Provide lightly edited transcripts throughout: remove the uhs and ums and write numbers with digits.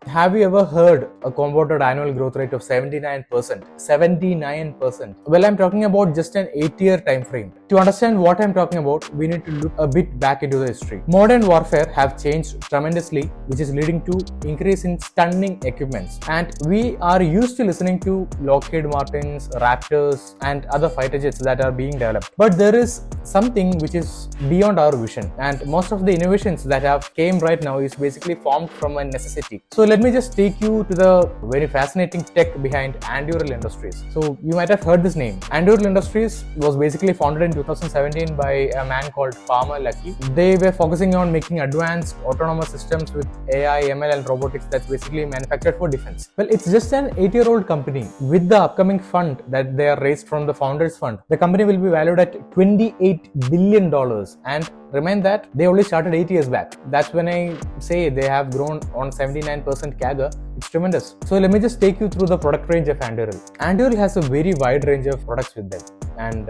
Have you ever heard a compounded annual growth rate of 79%? 79%. Well, I'm talking about just an 8-year time frame. To understand what I'm talking about, we need to look a bit back into the history. Modern warfare have changed tremendously, which is leading to increase in stunning equipments. And we are used to listening to Lockheed Martins, Raptors, and other fighter jets that are being developed. But there is something which is beyond our vision. And most of the innovations that have came right now is basically formed from a necessity. So let me just take you to the very fascinating tech behind Anduril Industries. So you might have heard this name. Anduril Industries was basically founded in 2017 by a man called Palmer Luckey. They were focusing on making advanced autonomous systems with AI, ML and robotics that's basically manufactured for defense. Well, it's just an 8-year-old company. With the upcoming fund that they are raised from the Founders Fund, the company will be valued at $28 billion. And remind that they only started 8 years back. That's when I say they have grown on 79% CAGR. It's tremendous. So let me just take you through the product range of Anduril. Anduril has a very wide range of products with them. And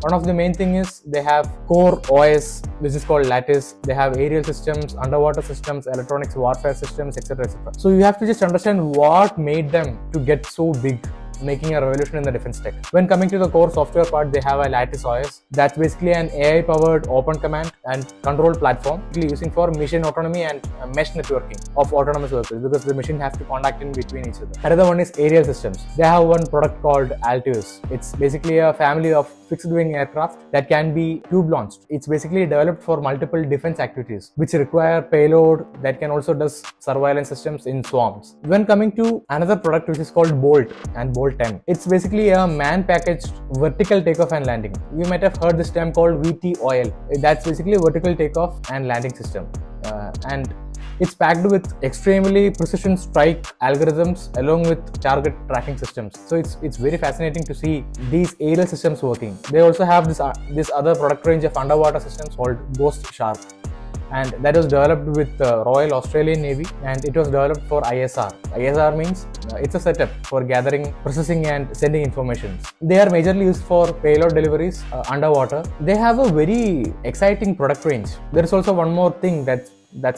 one of the main thing is they have core OS, which is called Lattice. They have aerial systems, underwater systems, electronics warfare systems, etc. etc. So you have to just understand what made them to get so big, making a revolution in the defense tech. When coming to the core software part, they have a Lattice OS. That's basically an AI-powered open command and control platform using for mission autonomy and mesh networking of autonomous vehicles, because the machine has to contact in between each other. Another one is aerial systems. They have one product called Altius. It's basically a family of fixed-wing aircraft that can be tube-launched. It's basically developed for multiple defense activities, which require payload that can also do surveillance systems in swarms. When coming to another product which is called Bolt and Bolt 10. It's basically a man-packaged vertical takeoff and landing. You might have heard this term called VTOL. That's basically a vertical takeoff and landing system. And it's packed with extremely precision strike algorithms along with target tracking systems. So it's very fascinating to see these aerial systems working. They also have this other product range of underwater systems called Ghost Shark. And that was developed with the Royal Australian Navy, and it was developed for ISR. ISR means it's a setup for gathering, processing and sending information. They are majorly used for payload deliveries underwater. They have a very exciting product range. There is also one more thing that's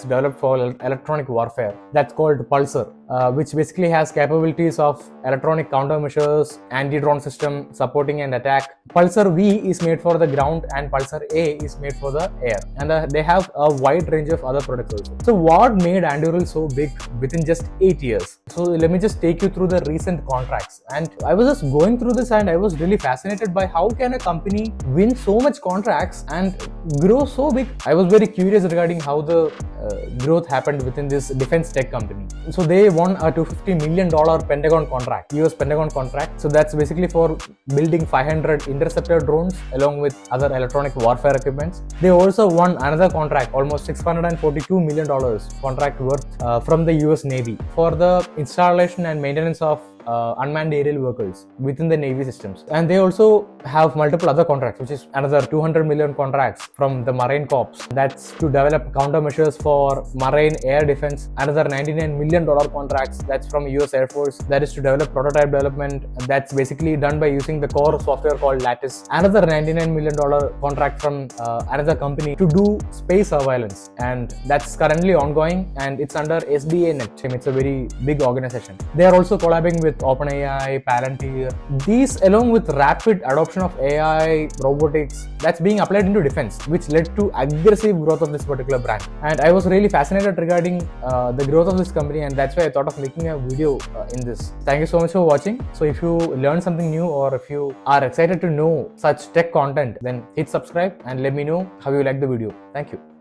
developed for electronic warfare. That's called Pulsar, which basically has capabilities of electronic countermeasures, anti-drone system supporting an attack. Pulsar V is made for the ground and Pulsar A is made for the air. And they have a wide range of other products also. So what made Anduril so big within just 8 years? So let me just take you through the recent contracts. And I was just going through this and I was really fascinated by how can a company win so much contracts and grow so big. I was very curious regarding how the growth happened within this defense tech company. So they won a $250 million Pentagon contract, US Pentagon contract. So that's basically for building 500 interceptor drones along with other electronic warfare equipments. They also won another contract, almost $642 million contract worth from the US Navy for the installation and maintenance of unmanned aerial vehicles within the Navy systems. And they also have multiple other contracts, which is another 200 million contracts from the Marine Corps. That's to develop countermeasures for marine air defense. Another $99 million contracts, that's from US Air Force. That is to develop prototype development. That's basically done by using the core software called Lattice. Another $99 million contract from another company to do space surveillance. And that's currently ongoing and it's under SDA Net. It's a very big organization. They are also collaborating with OpenAI, Palantir. These, along with rapid adoption of AI, robotics, that's being applied into defense, which led to aggressive growth of this particular brand. And I was really fascinated regarding the growth of this company, and that's why I thought of making a video in this. Thank you so much for watching. So if you learned something new or if you are excited to know such tech content, then hit subscribe and let me know how you like the video. Thank you.